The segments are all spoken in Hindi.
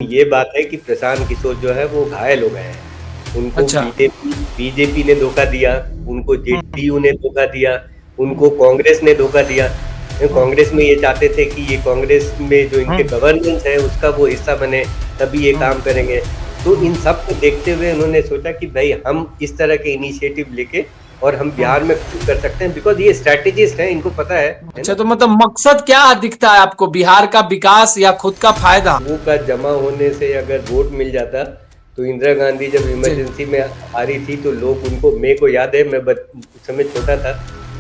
ये बात है कि प्रशांत किशोर जो है वो घायल हो गए हैं। उनको अच्छा। बीजेपी ने धोखा दिया, उनको हुँ, जेडीयू ने धोखा दिया, हुँ, उनको कांग्रेस ने धोखा दिया। हुँ, कांग्रेस में ये चाहते थे कि ये कांग्रेस में जो इनके हुँ, गवर्नेंस है उसका वो हिस्सा बने, तभी ये हुँ, काम करेंगे। तो हुँ, इन सब को देखते हुए उन्होंने सोचा कि भाई हम इस तरह के इनिशिएटिव लेके और हम हुँ। बिहार में कुछ कर सकते हैं, बिकॉज़ ये स्ट्रैटेजिस्ट हैं, इनको पता है अच्छा, ना? तो मतलब मकसद क्या दिखता है आपको? बिहार का विकास या खुद का फायदा? लोगों का जमा होने से अगर वोट मिल जाता, तो इंदिरा गांधी जब जी, इमरजेंसी में हारी थी तो लोग उनको, मेरे को याद है, उस समय छोटा था,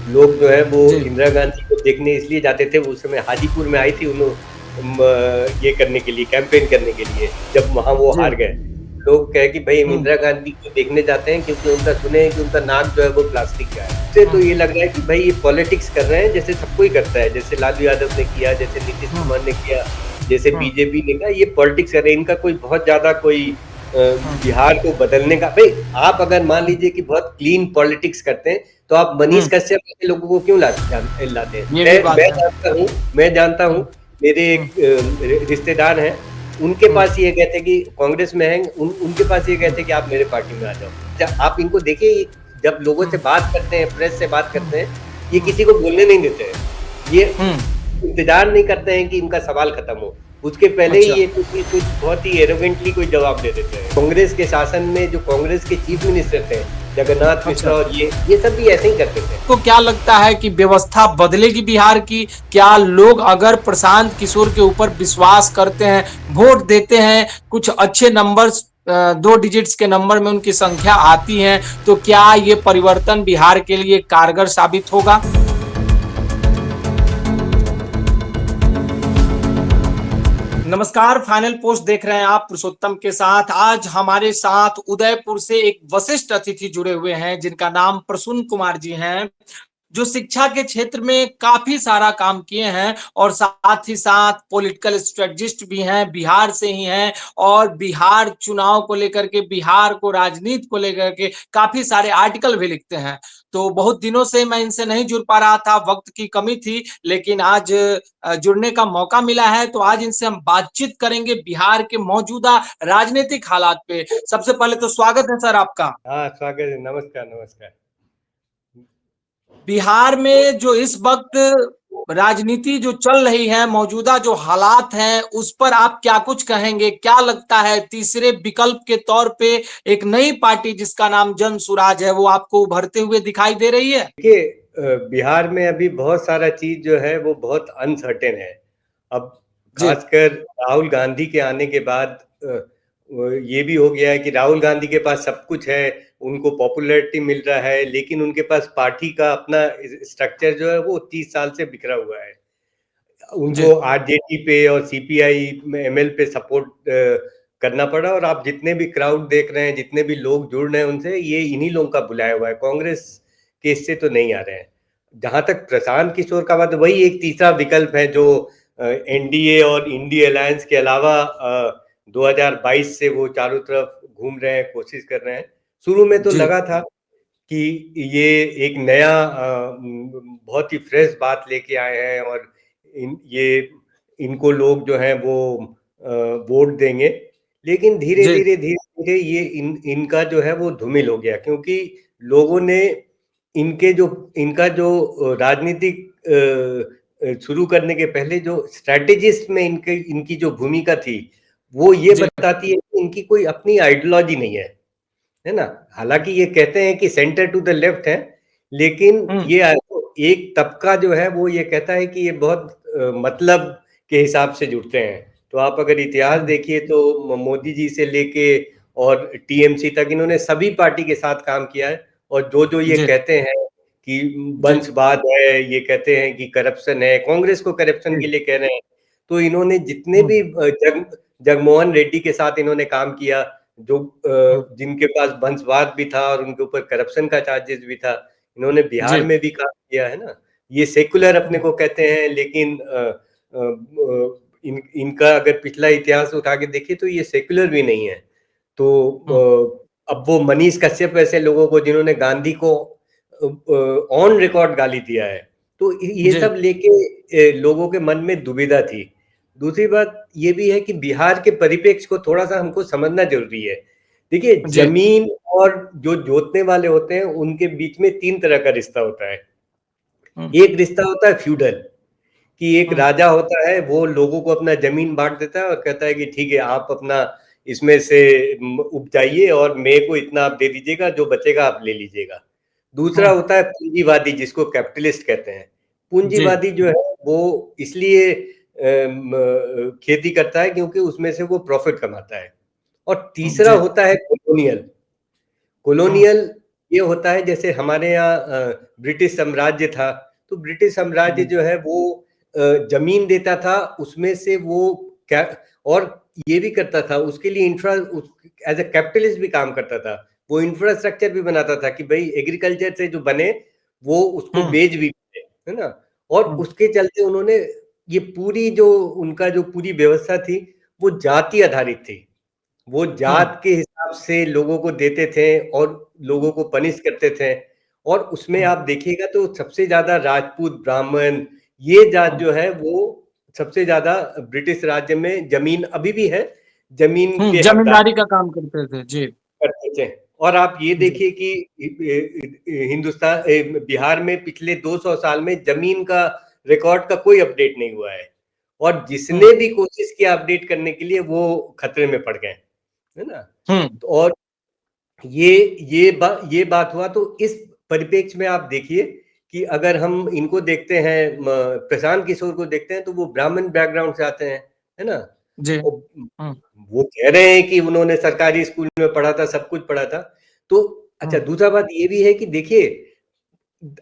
लोग जो है वो जी। इंदिरा गांधी को देखने इसलिए जाते थे। उस समय हाजीपुर में आई थी ये करने के लिए, कैंपेन करने के लिए, जब वहां वो जी। हार गए। लोग कहे कि भाई हम हुँ, इंदिरा गांधी को देखने जाते हैं क्योंकि उनका सुने हैं कि उनका नाक जो है वो प्लास्टिक का है। इससे तो हुँ, ये लग रहा है कि भाई ये पॉलिटिक्स कर रहे हैं, जैसे सब कोई करता है, जैसे लालू यादव ने किया, जैसे नीतीश हुँ, कुमार ने किया, जैसे हुँ, बीजेपी ने कहा। ये पॉलिटिक्स कर रहे हैं, इनका कोई बहुत ज्यादा कोई अ, हुँ, बिहार को बदलने का, भाई आप अगर मान हुँ, लीजिए कि बहुत क्लीन पॉलिटिक्स करते हैं तो आप मनीष हुँ। कश्यप जैसे लोगों को क्यों लाते हैं? ये भी मैं बात मैं है। जानता हूँ, मैं जानता हूँ, हुँ, मेरे हुँ, एक रिश्तेदार हैं, उनके हुँ, पास ये गए थे कि कांग्रेस में हैं, उनके पास ये गए हुँ, थे कि आप मेरे पार्टी में आ जाओ। आप इनको देखिए, जब लोगों हुँ, से बात करते हैं, प्रेस से बात हुँ, करते हैं, ये हुँ, किसी को बोलने नहीं देते हैं। ये हुँ। इंतजार नहीं करते हैं कि इनका सवाल खत्म हो। उसके पहले ही अच्छा। ये कुछ बहुत ही एरोगेंटली कोई जवाब दे देते हैं। कांग्रेस के शासन में जो कांग्रेस के चीफ मिनिस्टर थे, जगन्नाथ मिश्रा, अच्छा। और ये सब भी ऐसे ही करते थे। को क्या लगता है कि व्यवस्था बदलेगी बिहार की? क्या लोग अगर प्रशांत किशोर के ऊपर विश्वास करते हैं, वोट देते हैं, कुछ अच्छे नंबर्स, 2 डिजिट्स के नंबर में उनकी संख्या आती है, तो क्या ये परिवर्तन बिहार के लिए कारगर साबित होगा? नमस्कार, फाइनल पोस्ट देख रहे हैं आप पुरुषोत्तम के साथ। आज हमारे साथ उदयपुर से एक वरिष्ठ अतिथि जुड़े हुए हैं जिनका नाम प्रसून कुमार जी हैं, जो शिक्षा के क्षेत्र में काफी सारा काम किए हैं और साथ ही साथ पॉलिटिकल स्ट्रेटजिस्ट भी हैं, बिहार से ही हैं और बिहार चुनाव को लेकर के, बिहार को, राजनीति को लेकर के काफी सारे आर्टिकल भी लिखते हैं। तो बहुत दिनों से मैं इनसे नहीं जुड़ पा रहा था, वक्त की कमी थी, लेकिन आज जुड़ने का मौका मिला है, तो आज इनसे हम बातचीत करेंगे बिहार के मौजूदा राजनीतिक हालात पे। सबसे पहले तो स्वागत है सर आपका। हाँ, स्वागत है। नमस्कार, नमस्कार। बिहार में जो इस वक्त राजनीति जो चल रही है, मौजूदा जो हालात हैं, उस पर आप क्या कुछ कहेंगे? क्या लगता है तीसरे विकल्प के तौर पे एक नई पार्टी जिसका नाम जन सुराज है, वो आपको उभरते हुए दिखाई दे रही है? देखिए, बिहार में अभी बहुत सारा चीज जो है वो बहुत अनसर्टेन है। अब जी, खासकर राहुल गांधी के आने के बाद ये भी हो गया है कि राहुल गांधी के पास सब कुछ है, उनको पॉपुलैरिटी मिल रहा है, लेकिन उनके पास पार्टी का अपना स्ट्रक्चर जो है वो 30 साल से बिखरा हुआ है। जी, उनको आरजेडी पे और सीपीआई में, एमएल पे सपोर्ट करना पड़ा, और आप जितने भी क्राउड देख रहे हैं, जितने भी लोग जुड़ रहे हैं उनसे, ये इन्हीं लोगों का बुलाया हुआ है, कांग्रेस के इससे तो नहीं आ रहे हैं। जहां तक प्रशांत किशोर का बात, वही एक तीसरा विकल्प है जो एनडीए और इंडी अलायंस के अलावा 2022 से वो चारों तरफ घूम रहे हैं, कोशिश कर रहे हैं। शुरू में तो जी, लगा था कि ये एक नया बहुत ही फ्रेश बात लेके आए हैं, और ये इनको लोग जो हैं वो वोट देंगे। लेकिन धीरे जी, धीरे धीरे धीरे ये इनका जो है वो धूमिल हो गया, क्योंकि लोगों ने इनका जो राजनीतिक शुरू करने के पहले जो स्ट्रैटेजिस्ट में इनके इनकी जो भूमिका थी, वो ये जी, बताती है कि इनकी कोई अपनी आइडियोलॉजी नहीं है ना? हालाँकि ये कहते हैं कि सेंटर टू द लेफ्ट है, लेकिन हुँ, ये एक तबका जो है वो ये कहता है कि ये बहुत मतलब के हिसाब से जुड़ते हैं। तो आप अगर इतिहास हुँ, देखिए तो मोदी जी से लेके और टीएमसी तक इन्होंने सभी पार्टी के साथ काम किया है, और जो-जो ये जी, कहते हैं कि जी, वंशवाद है, ये कहते हैं कि करप्शन है, कांग्रेस को करप्शन जी, के लिए कह रहे हैं। तो इन्होंने जितने हुँ, भी जगमोहन रेड्डी के साथ इन्होंने काम किया, जो हुँ, जिनके पास वंशवाद भी था और उनके ऊपर करप्शन का चार्जेस भी था, इन्होंने बिहार जी, में भी काम किया है ना। ये सेकुलर अपने हुँ, को कहते हैं, लेकिन इनका अगर पिछला इतिहास उठा के देखिए तो ये सेकुलर भी नहीं है। तो हुँ, अब वो मनीष कश्यप ऐसे लोगों को, जिन्होंने गांधी को ऑन रिकॉर्ड गाली दिया है, तो ये जी, सब लेके लोगों के मन में दुविधा थी। दूसरी बात ये भी है कि बिहार के परिप्रेक्ष्य को थोड़ा-सा हमको समझना ज़रूरी है। देखिए, जी। ज़मीन और जो जोतने वाले होते हैं, उनके बीच में 3 तरह का रिश्ता होता है। हुँ, एक रिश्ता होता है फ्यूडल, कि एक हुँ, राजा होता है, वो लोगों को अपना ज़मीन बाँट देता है और कहता है कि ठीक है, आप अपना इसमें से उपजाइए और मेरे को इतना आप दे दीजिएगा, जो बचेगा आप ले लीजिएगा। दूसरा हुँ, होता है पूँजीवादी, जिसको कैपिटलिस्ट कहते हैं। जी, पूँजीवादी जो है वो इसलिए खेती करता है क्योंकि उसमें से वो प्रॉफ़िट कमाता है। और तीसरा जी, होता है कॉलोनियल। हुँ, कॉलोनियल ये होता है जैसे हमारे यहाँ ब्रिटिश साम्राज्य था, तो ब्रिटिश साम्राज्य जी, जो है वो ज़मीन देता था, उसमें से वो क्या और ये भी करता था, उसके लिए एज़ अ कैपिटलिस्ट भी काम करता था। वो इंफ्रास्ट्रक्चर भी बनाता था कि भई एग्रीकल्चर से जो बने, वो उसको हुँ, बेच भी दें, है ना? और हुँ, उसके चलते उन्होंने ये पूरी जो उनका जो पूरी व्यवस्था थी, वो जाति आधारित थी। वो हुँ, जात के हिसाब से लोगों को देते थे और लोगों को पनिश करते थे और उसमें हुँ, आप देखिएगा तो सबसे ज़्यादा राजपूत, ब्राह्मण ये जात हुँ, जो है वो सबसे ज़्यादा ब्रिटिश राज्य में ज़मीन अभी भी है, ज़मीन हुँ, के हकदार ज़मींदारी का काम करते थे। जी, करते थे। और आप ये जी, देखिए कि बिहार में पिछले 200 साल में ज़मीन का रिकॉर्ड का कोई अपडेट नहीं हुआ है और हुँ, जिसने भी कोशिश किया अपडेट करने के लिए वो खतरे में पड़ गए, है ना? हुँ, तो और ये ये बात हुआ तो इस परिप्रेक्ष्य में आप देखिए कि अगर हम इनको देखते हैं प्रशांत किशोर को देखते हैं तो वो ब्राह्मण बैकग्राउंड से आते हैं, है ना? जी, और हुँ, वो कह रहे हैं कि उन्होंने सरकारी स्कूल में पढ़ा था, सब कुछ पढ़ा था। तो अच्छा हुँ, दूसरा बात ये भी है कि देखिए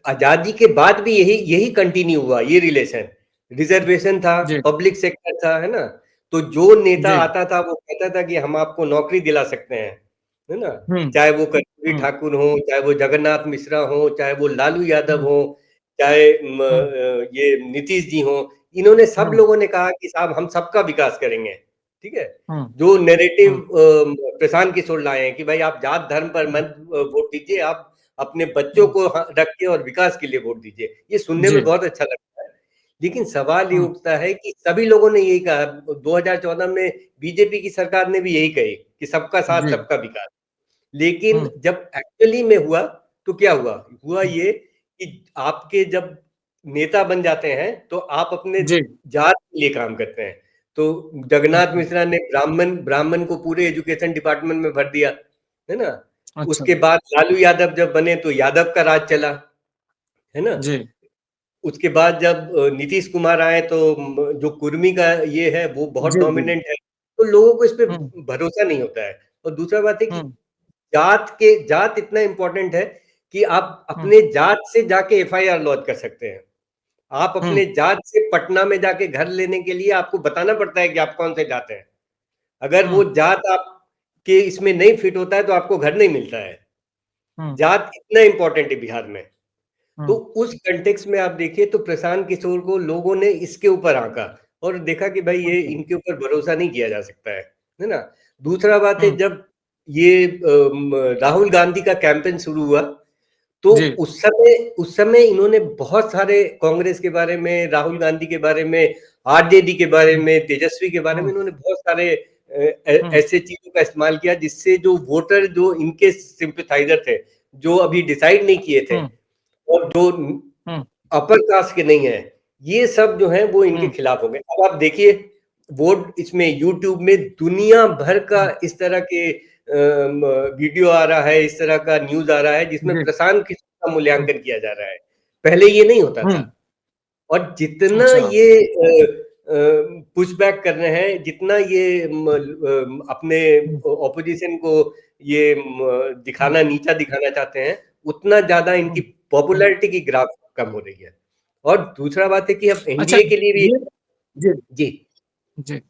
आज़ादी के बाद भी यही यही कंटिन्यू हुआ ये रिलेशन। रिज़र्वेशन था, जी, पब्लिक सेक्टर था, है ना? तो जो नेता जी, आता था वो कहता था कि हम आपको नौकरी दिला सकते हैं, है ना? हुँ, चाहे वो कर्पूरी हुँ, ठाकुर हों, चाहे वो जगन्नाथ मिश्रा हों, चाहे वो लालू यादव हुँ, हों, चाहे हुँ, ये नीतीश जी हों, इन्होंने सब हुँ, लोगों ने कहा कि साहब हम सबका विकास करेंगे, ठीक है? हुँ, जो नैरेटिव हुँ, प्रशांत किशोर लाए हैं कि भाई आप जात धर्म पर हुँ, मत वोट दीजिए, आप अपने बच्चों हुँ, को रखिए और विकास के लिए वोट दीजिए। ये सुनने जी, में बहुत अच्छा लगता है। लेकिन सवाल ये हुँ, उठता है कि सभी लोगों ने यही कहा 2014 में बीजेपी की सरकार ने भी यही कही कि सबका साथ जी, सबका विकास। लेकिन हुँ, जब एक्चुअली में हुआ तो क्या हुआ? हुआ हुँ, ये कि आपके जब नेता बन जाते हैं तो आप अपने जी, जात के लिए काम करते हैं। तो जगन्नाथ अच्छा, मिश्रा ने ब्राह्मण ब्राह्मण को पूरे एजुकेशन डिपार्टमेंट में भर दिया, है ना? अच्छा, उसके बाद लालू यादव जब बने तो यादव का राज चला, है ना? जी, उसके बाद जब नीतीश कुमार आए तो जो कुर्मी का ये है वो बहुत जी, जी, डोमिनेंट है, तो लोगों को इस पे हुँ, भरोसा नहीं होता है। और दूसरा बात है कि हुँ, जात इतना इम्पोर्टेंट है कि आप हुँ, अपने जात से जाके एफआईआर लॉन्च कर सकते हैं। आप हुँ, अपने जात से पटना में जाके घर लेने के लिए आपको बताना पड़ता है कि आप कौन से जात हैं। अगर वो हुँ, जात आपके इसमें नहीं फिट होता है तो आपको घर नहीं मिलता है। हुँ, जात इतना इम्पोर्टेंट है बिहार में। तो हुँ, उस कॉन्टेक्स्ट में आप देखिए तो प्रशांत किशोर को लोगों ने इसके ऊपर आँका और देखा कि भाई ये अच्छा, इनके ऊपर भरोसा नहीं किया जा सकता है ना? दूसरा बात है हुँ, जब ये राहुल गांधी का कैंपेन शुरू हुआ, तो जी, उस समय इन्होंने बहुत सारे कांग्रेस के बारे में, राहुल गांधी के बारे में, आरजेडी के बारे हुँ, में, तेजस्वी के बारे में हुँ, इन्होंने बहुत सारे हुँ, ऐसे चीज़ों का इस्तेमाल किया जिससे जो वोटर जो इनके सिम्पैथाइज़र थे, जो अभी डिसाइड नहीं किए थे हुँ, और जो हुँ, अपर कास्ट के नहीं हैं, ये सब जो हैं वो इनके हुँ, खिलाफ हो गए। अब आप देखिए वोट इसमें यूट्यूब में दुनिया भर का हुँ, इस तरह के वीडियो आ रहा है, इस तरह का न्यूज़ आ रहा है जिसमें जी, प्रशांत किशोर का हुँ, मूल्यांकन किया जा रहा है। पहले ये नहीं होता हुँ, था और जितना अच्छा, ये पुश बैक कर रहे हैं, जितना ये अपने हुँ, ऑपोजिशन को ये हुँ, दिखाना नीचा दिखाना चाहते हैं, उतना ज़्यादा इनकी हुँ, पॉपुलैरिटी की ग्राफ कम हो रही है। और दूसरा बात है कि अब अच्छा एनडीए के लिए भी ये जी, जी, जी।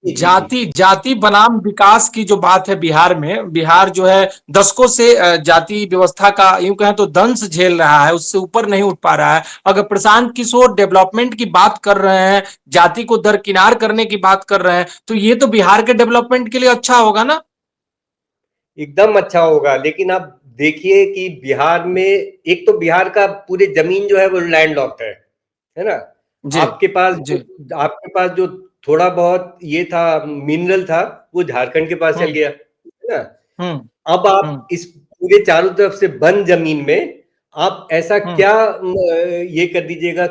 जी, जी, जी। जाति जाति बनाम विकास की जो बात है बिहार में, बिहार जो है दशकों से जाति व्यवस्था का यूं कहें तो दंश झेल रहा है, उससे ऊपर नहीं उठ पा रहा है। अगर प्रशांत किशोर डेवलपमेंट की बात कर रहे हैं, जाति को दरकिनार करने की बात कर रहे हैं, तो ये तो बिहार के डेवलपमेंट के लिए अच्छा होगा ना? एकदम अच्छा होगा, लेकिन आप देखिए कि बिहार में एक तो बिहार का पूरी ज़मीन जो है वो लैंडलॉक्ड है ना? जी, आपके पास जी, जो आपके पास जो थोड़ा बहुत ये था, मिनरल था, वो झारखंड के पास चल गया, है ना। अब आप इस पूरे चारों तरफ से बंद जमीन में आप ऐसा क्या ये कर दीजिएगा,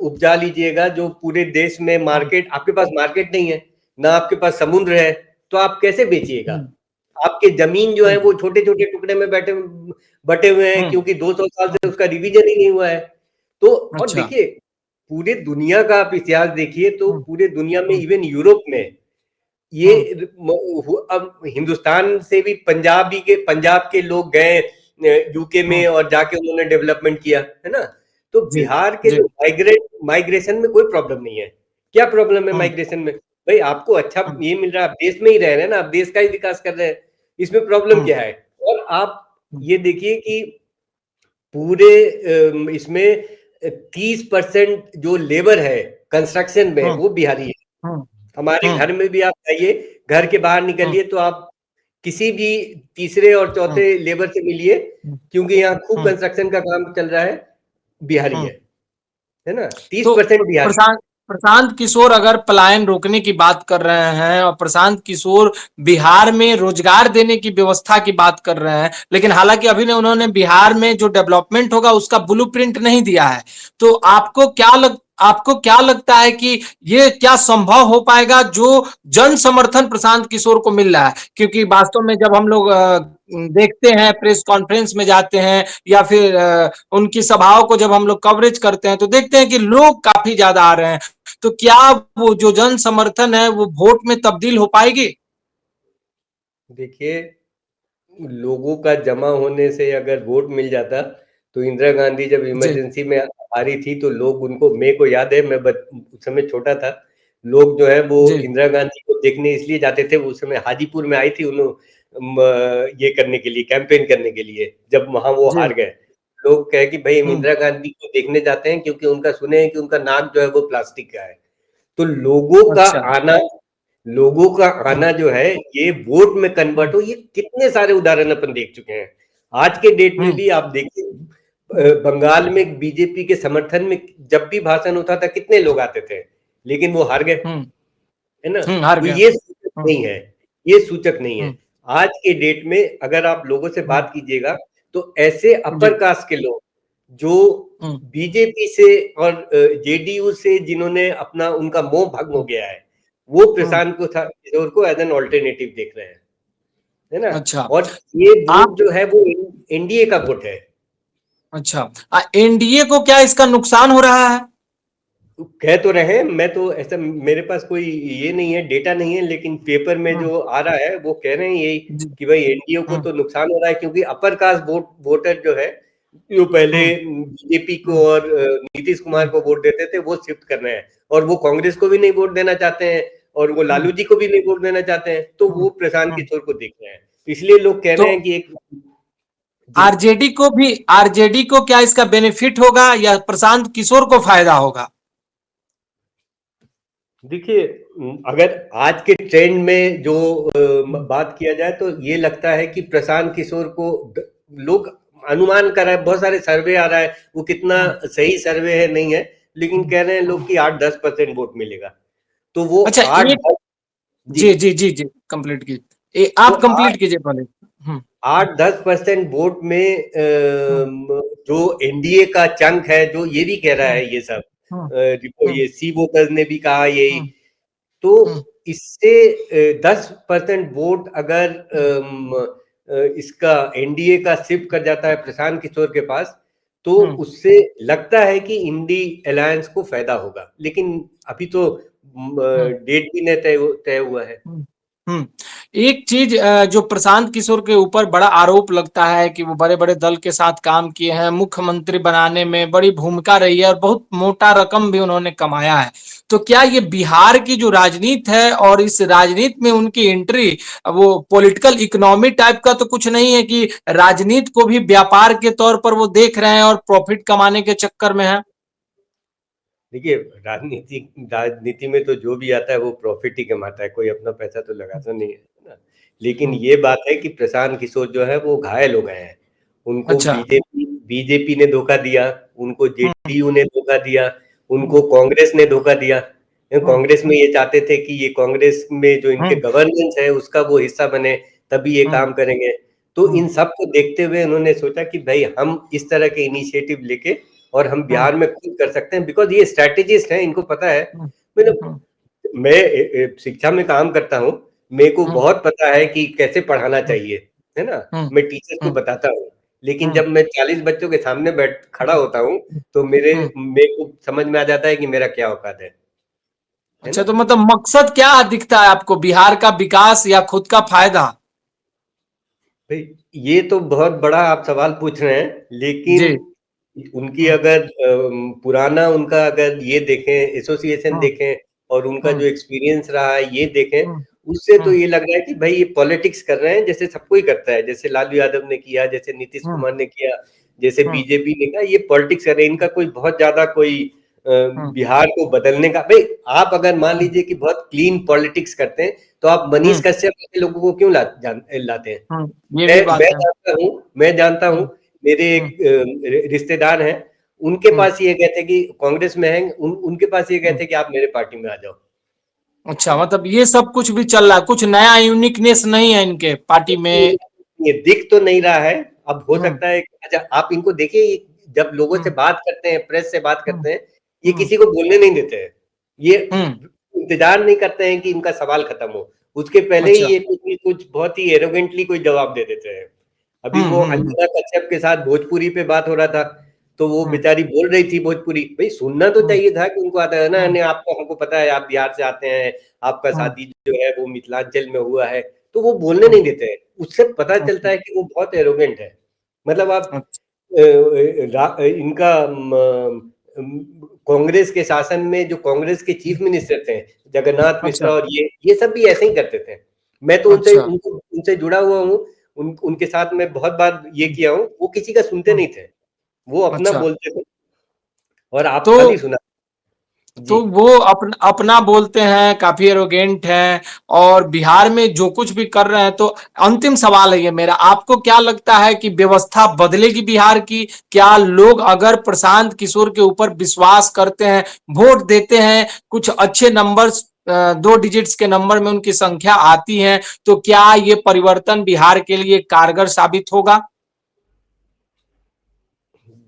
उपजा लीजिएगा जो पूरे देश में मार्केट, आपके पास मार्केट नहीं है, ना आपके पास समुद्र है, तो आप कैसे बेचिएगा? आपके जमीन जो है वो छोटे छोटे टुकड़े में बटे हुए हैं, क्योंकि 200 साल से उसका रिवीजन ही नहीं हुआ है। तो और देखिए, पूरे दुनिया का आप इतिहास देखिए, तो पूरे दुनिया में, इवन यूरोप में, ये अब हिंदुस्तान से भी पंजाब के लोग गए यूके में और जाके उन्होंने डेवलपमेंट किया, है ना। तो बिहार के जो माइग्रेशन में कोई प्रॉब्लम नहीं है। क्या प्रॉब्लम है माइग्रेशन में? भाई आपको अच्छा ये मिल रहा है, आप देश में ही रह रहे हैं ना, आप देश का ही विकास कर रहे हैं, इसमें प्रॉब्लम क्या है? और आप ये देखिए कि पूरे इसमें 30% जो लेबर है कंस्ट्रक्शन में, वो बिहारी है। हमारे घर में भी आप जाइए, घर के बाहर निकलिए तो आप किसी भी तीसरे और चौथे लेबर से मिलिए, क्योंकि यहाँ खूब कंस्ट्रक्शन का काम चल रहा है, बिहारी है ना। 30% तो बिहारी। प्रशांत किशोर अगर पलायन रोकने की बात कर रहे हैं और प्रशांत किशोर बिहार में रोजगार देने की व्यवस्था की बात कर रहे हैं, लेकिन हालांकि अभी ने उन्होंने बिहार में जो डेवलपमेंट होगा उसका ब्लूप्रिंट नहीं दिया है, तो आपको क्या लगता है कि ये क्या संभव हो पाएगा जो जन समर्थन प्रशांत किशोर को मिल रहा है? क्योंकि वास्तव में जब हम लोग देखते हैं, प्रेस कॉन्फ्रेंस में जाते हैं या फिर उनकी सभाओं को जब हम लोग कवरेज करते हैं, तो देखते हैं कि लोग काफी ज्यादा आ रहे हैं। तो क्या वो जो जन समर्थन है वो वोट में तब्दील हो पाएगी? देखिए, लोगों का जमा होने से अगर वोट मिल जाता, तो इंदिरा गांधी जब इमरजेंसी में आ रही थी, तो लोग उनको, मेरे को याद है, मैं उस समय छोटा था, लोग जो है वो इंदिरा गांधी को देखने इसलिए जाते थे, उस समय हाजीपुर में आई थी ये करने के लिए, कैंपेन करने के लिए, जब वहां वो हार गए, लोग कहे कि भाई हम इंदिरा गांधी को देखने जाते हैं क्योंकि उनका सुने हैं कि उनका नाक जो है वो प्लास्टिक का है। तो लोगों का आना जो है, ये वोट में कन्वर्ट हो, ये कितने सारे उदाहरण अपन देख चुके हैं। आज के डेट में भी आप देखिए, बंगाल में बीजेपी के समर्थन में जब भी भाषण होता था, कितने लोग आते थे, लेकिन वो हार गए, है ना। तो ये सूचक नहीं है, ये सूचक नहीं है। आज के डेट में अगर आप लोगों से बात कीजिएगा, तो ऐसे अपर कास्ट के लोग जो बीजेपी से और जेडीयू से, जिन्होंने अपना, उनका मोह भंग हो गया है, वो प्रशांत किशोर को एज एन ऑल्टरनेटिव देख रहे हैं, है ना। अच्छा, और ये वोट जो है वो एनडीए का वोट है। अच्छा, एनडीए को क्या इसका नुकसान हो रहा है? कह तो रहे हैं, मैं तो ऐसा, मेरे पास कोई ये नहीं है, डेटा नहीं है, लेकिन पेपर में जो आ रहा है वो कह रहे हैं यही कि भाई एनडीए को तो नुकसान हो रहा है, क्योंकि अपर कास्ट वोटर जो है, जो पहले बीजेपी को और नीतीश कुमार को वोट देते थे, वो शिफ्ट कर रहे हैं, और वो कांग्रेस को भी नहीं वोट देना चाहते हैं, और वो लालू जी को भी नहीं वोट देना चाहते हैं, तो वो प्रशांत किशोर को देख रहे हैं। इसलिए लोग कह रहे हैं कि एक आरजेडी को क्या इसका बेनिफिट होगा या प्रशांत किशोर को फायदा होगा? देखिए, अगर आज के ट्रेंड में जो बात किया जाए, तो ये लगता है कि प्रशांत किशोर को लोग अनुमान कर रहे हैं, बहुत सारे सर्वे आ रहा है, वो कितना सही सर्वे है नहीं है, लेकिन कह रहे हैं लोग कि 8-10% वोट मिलेगा। तो वो अच्छा, 8-10, जी जी जी जी, कंप्लीट कीजिए, आप तो कंप्लीट कीजिए पहले। 8-10% वोट में जो एनडीए का चंक है, जो ये भी कह रहा है, ये सब ये सी वोटर्स ने भी कहा यही, तो इससे 10% वोट अगर इसका एनडीए का शिफ्ट कर जाता है प्रशांत किशोर के पास, तो उससे लगता है कि इंडी अलायंस को फायदा होगा, लेकिन अभी तो डेट भी नहीं तय हुआ है। एक चीज जो प्रशांत किशोर के ऊपर बड़ा आरोप लगता है कि वो बड़े बड़े दल के साथ काम किए हैं, मुख्यमंत्री बनाने में बड़ी भूमिका रही है और बहुत मोटा रकम भी उन्होंने कमाया है। तो क्या ये बिहार की जो राजनीति है और इस राजनीति में उनकी एंट्री, वो पॉलिटिकल इकोनॉमी टाइप का तो कुछ नहीं है कि राजनीति को भी व्यापार के तौर पर वो देख रहे हैं और प्रॉफिट कमाने के चक्कर में है? देखिए, राजनीति में तो जो भी आता है वो प्रॉफिट ही कमाता है, कोई अपना पैसा तो लगाता नहीं है ना। लेकिन ये बात है कि प्रशांत किशोर जो है वो घायल हो गए हैं, उनको अच्छा। बीजेपी ने धोखा दिया, उनको जेडीयू ने धोखा दिया, उनको कांग्रेस ने धोखा दिया, कांग्रेस में ये चाहते थे कि ये कांग्रेस में जो इनके गवर्नेंस है उसका वो हिस्सा बने, तभी ये काम करेंगे। तो इन सब को देखते हुए उन्होंने सोचा कि भाई हम इस तरह के इनिशिएटिव लेके और हम बिहार में खुद कर सकते हैं, बिकॉज ये स्ट्रेटेजिस्ट हैं, इनको पता है। मतलब मैं शिक्षा में काम करता हूँ, मेरे को बहुत पता है कि कैसे पढ़ाना चाहिए, है ना। मैं टीचर को बताता हूँ, लेकिन जब मैं 40 बच्चों के सामने बैठ खड़ा होता हूँ तो मेरे को समझ में आ जाता है कि मेरा क्या औकात है अच्छा, ना। तो मतलब मकसद क्या दिखता है आपको, बिहार का विकास या खुद का फायदा? भाई ये तो बहुत बड़ा आप सवाल पूछ रहे हैं, लेकिन जी। उनकी अगर पुराना उनका अगर ये देखें, एसोसिएशन देखें और उनका जो एक्सपीरियंस रहा है ये देखें, उससे तो ये लग रहा है कि भाई ये पॉलिटिक्स कर रहे हैं, जैसे सब कोई करता है, जैसे लालू यादव ने किया, जैसे नीतीश कुमार ने किया, जैसे बीजेपी ने किया, ये पॉलिटिक्स कर रहे हैं। इनका कोई बहुत ज्यादा कोई बिहार को बदलने का, भाई आप अगर मान लीजिए कि बहुत क्लीन पॉलिटिक्स करते हैं तो आप मनीष कश्यप जैसे लोगों को क्यों लाते हैं। ये भी बात है। मैं जानता हूँ, मेरे एक रिश्तेदार हैं, उनके पास ये गए थे कि कांग्रेस में हैं, उनके पास ये गए थे कि आप मेरे पार्टी में आ जाओ। अच्छा, मतलब ये सब कुछ भी चल रहा है, कुछ नया यूनिकनेस नहीं है इनके पार्टी में? ये दिख तो नहीं रहा है। अब हो सकता है अच्छा आप इनको देखिए, जब लोगों से बात करते हैं, प्रेस से बात करते हैं, ये किसी को बोलने नहीं देते हैं। ये इंतजार नहीं करते हैं कि इनका सवाल खत्म हो, उसके पहले ही अच्छा। ये कुछ बहुत ही एरोगेंटली कोई जवाब दे देते हैं। अभी वो अंजना कश्यप के साथ भोजपुरी पे बात हो रहा था, तो वो बेचारी बोल रही थी भोजपुरी, भाई सुनना तो चाहिए था कि उनको आता है ना, नहीं आपको, हमको पता है आप बिहार से आते हैं, आपका शादी जो है वो मिथिलांचल में हुआ है, तो वो बोलने नहीं देते हैं। उससे पता चलता है कि वो बहुत एरोगेंट है। मतलब आप इनका कांग्रेस के शासन में जो कांग्रेस के चीफ मिनिस्टर थे, जगन्नाथ अच्छा। मिश्रा, और ये सब भी ऐसे ही करते थे। मैं तो अच्छा। उनसे जुड़ा हुआ हूँ, उनके साथ मैं बहुत बार ये किया हूँ, वो किसी का सुनते नहीं थे, वो अपना अच्छा। बोलते थे और आप तो खाली सुना। जी। वो अपना बोलते हैं, काफी एरोगेंट हैं, और बिहार में जो कुछ भी कर रहे हैं, तो अंतिम सवाल है ये मेरा, आपको क्या लगता है कि व्यवस्था बदलेगी बिहार की? क्या लोग अगर प्रशांत किशोर के ऊपर विश्वास करते हैं, वोट देते हैं, कुछ अच्छे नंबर्स, 2 डिजिट्स के नंबर में उनकी संख्या आती है, तो क्या ये परिवर्तन बिहार के लिए कारगर साबित होगा?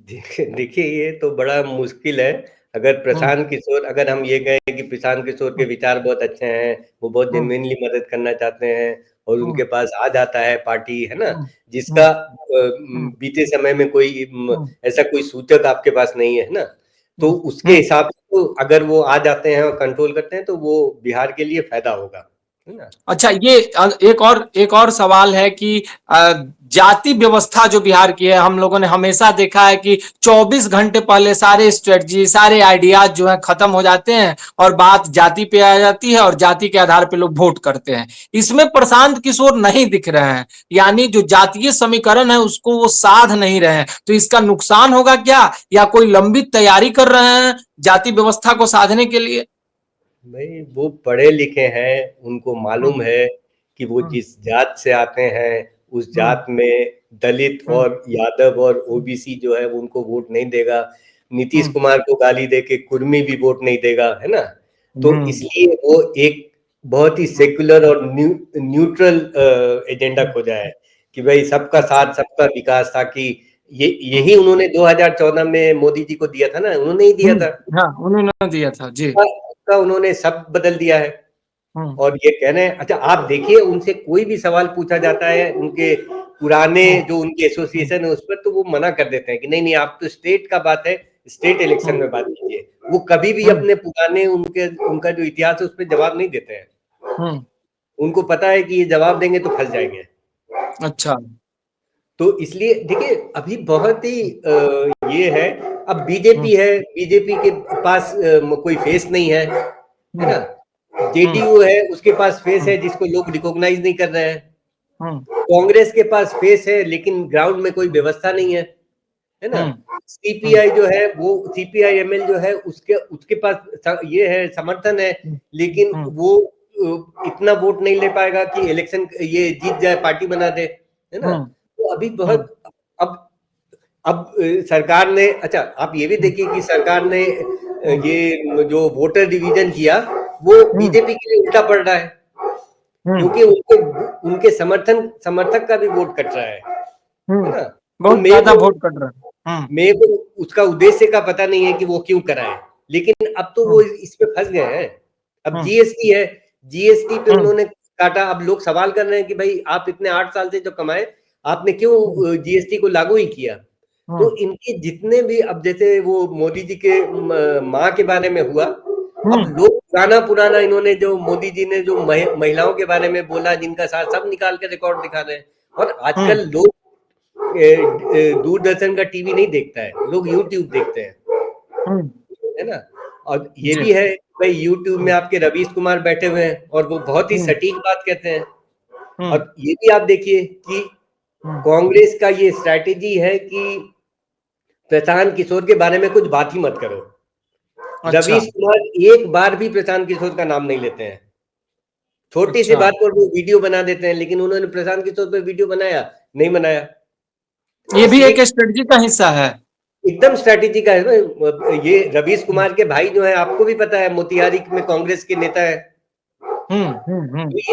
देखिए ये तो बड़ा मुश्किल है। अगर प्रशांत किशोर, अगर हम ये कहें कि प्रशांत किशोर के विचार बहुत अच्छे हैं, वो बहुत जेन्युइनली मदद करना चाहते हैं और उनके पास आ जाता है पार्टी, है ना, जिसका बीते समय में कोई ऐसा कोई सूचक आपके पास नहीं है ना, तो उसके हिसाब से तो अगर वो आ जाते हैं और कंट्रोल करते हैं तो वो बिहार के लिए फायदा होगा, है ना। अच्छा, ये एक और सवाल है कि जाति व्यवस्था जो बिहार की है, हम लोगों ने हमेशा देखा है कि 24 घंटे पहले सारे स्ट्रेटजी, सारे आइडियाज जो है खत्म हो जाते हैं और बात जाति पे आ जाती है और जाति के आधार पे लोग वोट करते हैं। इसमें प्रशांत किशोर नहीं दिख रहे हैं, यानी जो जातीय समीकरण है उसको वो साध नहीं रहे हैं। तो इसका नुकसान होगा क्या, या कोई लंबित तैयारी कर रहे हैं जाति व्यवस्था को साधने के लिए? भाई वो पढ़े लिखे हैं, उनको मालूम है कि वो जिस जात से आते हैं उस जात में दलित और यादव और ओबीसी जो है वो उनको वोट नहीं देगा। नीतीश कुमार को गाली दे के कुर्मी भी वोट नहीं देगा, है ना। तो इसलिए वो एक बहुत ही सेक्युलर और न्यूट्रल एजेंडा खोजा है कि भाई सबका साथ, सबका विकास, ताकि यही उन्होंने 2014 में मोदी जी को दिया था ना, उन्होंने ही दिया था। हाँ, उन्होंने दिया था जी। का उन्होंने सब बदल दिया है। और ये कह रहे हैं, अच्छा आप देखिए उनसे कोई भी सवाल पूछा जाता है उनके पुराने जो उनके एसोसिएशन है उस पर, तो वो मना कर देते हैं कि नहीं नहीं आप तो स्टेट का बात है, स्टेट इलेक्शन में बात कीजिए। वो कभी भी अपने पुराने उनका जो इतिहास है उस पर जवाब नहीं देते हैं। उनको पता है कि ये जवाब देंगे तो फंस जाएंगे। अच्छा। तो इसलिए देखिए अभी बहुत ही ये है। अब बीजेपी है, बीजेपी के पास कोई फेस नहीं है ना। जेडीयू है, उसके पास फेस है जिसको लोग रिकॉग्नाइज नहीं कर रहे हैं। कांग्रेस के पास फेस है लेकिन ग्राउंड में कोई व्यवस्था नहीं है ना। सीपीआई जो है वो सीपीआई एमएल जो है उसके उसके पास ये है, समर्थन है, लेकिन वो इतना वोट नहीं ले पाएगा कि इलेक्शन ये जीत जाए, पार्टी बना दे, है ना। तो अभी बहुत, अब अब सरकार ने, अच्छा आप ये भी देखिए कि सरकार ने ये जो वोटर डिवीजन किया वो बीजेपी के लिए उल्टा पड़ रहा है, क्योंकि उनके समर्थक का भी वोट कट रहा है ना। तो बहुत ज्यादा वोट कट रहा है। मेरे को उसका उद्देश्य का पता नहीं है कि वो क्यों कराए, लेकिन अब तो वो इस पे फंस गए हैं। अब जीएसटी है, जीएसटी पे उन्होंने काटा। अब लोग सवाल कर रहे हैं कि भाई आप इतने 8 साल से जो कमाए, आपने क्यों जीएसटी को लागू ही किया। तो इनके जितने भी, अब जैसे वो मोदी जी के माँ के बारे में हुआ, अब लोग पुराना इन्होंने जो मोदी जी ने जो महिलाओं के बारे में बोला, जिनका साथ सब निकाल के रिकॉर्ड दिखा रहे हैं। और आजकल लोग दूरदर्शन का टीवी नहीं देखता है, लोग यूट्यूब देखते हैं, है ना। और ये भी है भाई, यूट्यूब में आपके रवीश कुमार बैठे हुए हैं और वो बहुत ही सटीक बात कहते हैं। और ये भी आप देखिए कि कांग्रेस का ये स्ट्रैटेजी है कि प्रशांत किशोर के बारे में कुछ बात ही मत करो। अच्छा। रवीश कुमार एक बार भी प्रशांत किशोर का नाम नहीं लेते हैं। छोटी सी बात पर वो वीडियो बना देते हैं, लेकिन उन्होंने प्रशांत किशोर पे वीडियो बनाया नहीं बनाया। ये भी एक स्ट्रेटजी का हिस्सा है, एकदम स्ट्रैटेजी का है। ये रवीश कुमार के भाई जो है, आपको भी पता है, मोतिहारी में कांग्रेस के नेता है।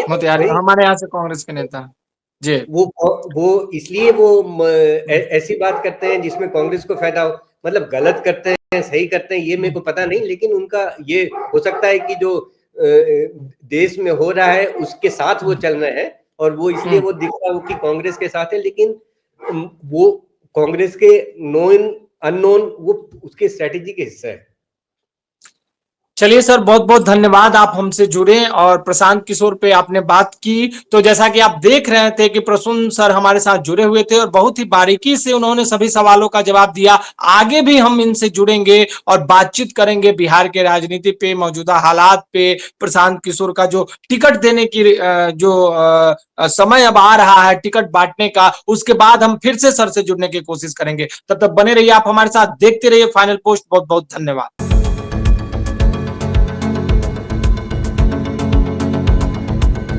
मोतिहारी हमारे यहाँ से कांग्रेस के नेता जी। वो इसलिए वो ऐसी बात करते हैं जिसमें कांग्रेस को फायदा हो। मतलब गलत करते हैं, सही करते हैं, ये मेरे को पता नहीं, लेकिन उनका ये हो सकता है कि जो देश में हो रहा है उसके साथ वो चल रहे हैं, और वो इसलिए वो दिख रहा हो कि कांग्रेस के साथ है, लेकिन वो कांग्रेस के नोन अननोन वो उसके स्ट्रेटेजी के हिस्सा है। चलिए सर, बहुत बहुत धन्यवाद, आप हमसे जुड़े और प्रशांत किशोर पे आपने बात की। तो जैसा कि आप देख रहे थे कि प्रसून सर हमारे साथ जुड़े हुए थे और बहुत ही बारीकी से उन्होंने सभी सवालों का जवाब दिया। आगे भी हम इनसे जुड़ेंगे और बातचीत करेंगे बिहार के राजनीति पे, मौजूदा हालात पे, प्रशांत किशोर का जो टिकट देने की जो समय अब आ रहा है टिकट बांटने का, उसके बाद हम फिर से सर से जुड़ने की कोशिश करेंगे। तब तक बने रहिए आप हमारे साथ, देखते रहिए फाइनल पोस्ट। बहुत बहुत धन्यवाद।